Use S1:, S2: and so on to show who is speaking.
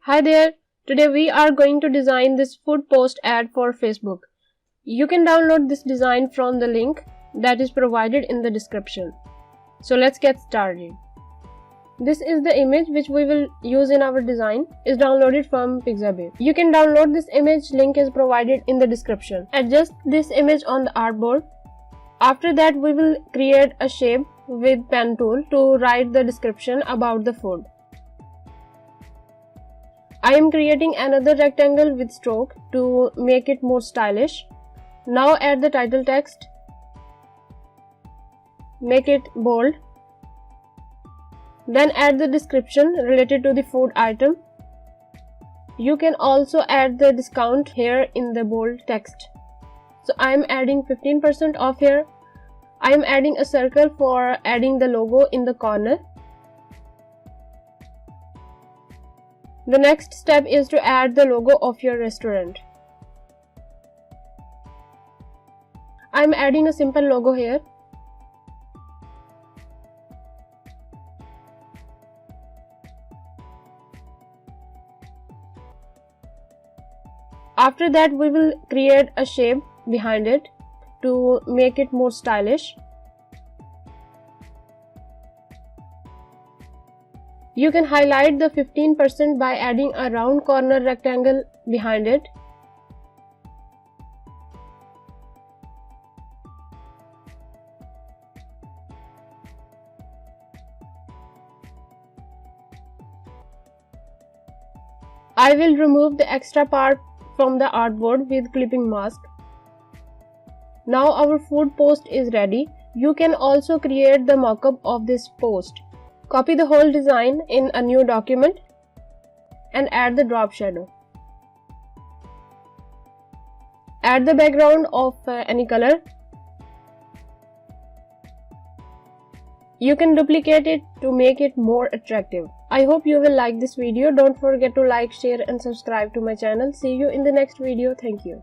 S1: Hi there, today we are going to design this food post ad for Facebook. You can download this design from the link that is provided in the description. So let's get started. This is the image which we will use in our design is downloaded from Pixabay. You can download this image, link is provided in the description. Adjust this image on the artboard. After that we will create a shape with pen tool to write the description about the food. I am creating another rectangle with stroke to make it more stylish. Now add the title text. Make it bold. Then add the description related to the food item. You can also add the discount here in the bold text. So I am adding 15% off here. I am adding a circle for adding the logo in the corner. The next step is to add the logo of your restaurant. I am adding a simple logo here. After that we will create a shape behind it to make it more stylish. You can highlight the 15% by adding a round corner rectangle behind it. I will remove the extra part from the artboard with clipping mask. Now our food post is ready. You can also create the mockup of this post. Copy the whole design in a new document and add the drop shadow. Add the background of any color. You can duplicate it to make it more attractive. I hope you will like this video. Don't forget to like, share and subscribe to my channel. See you in the next video. Thank you.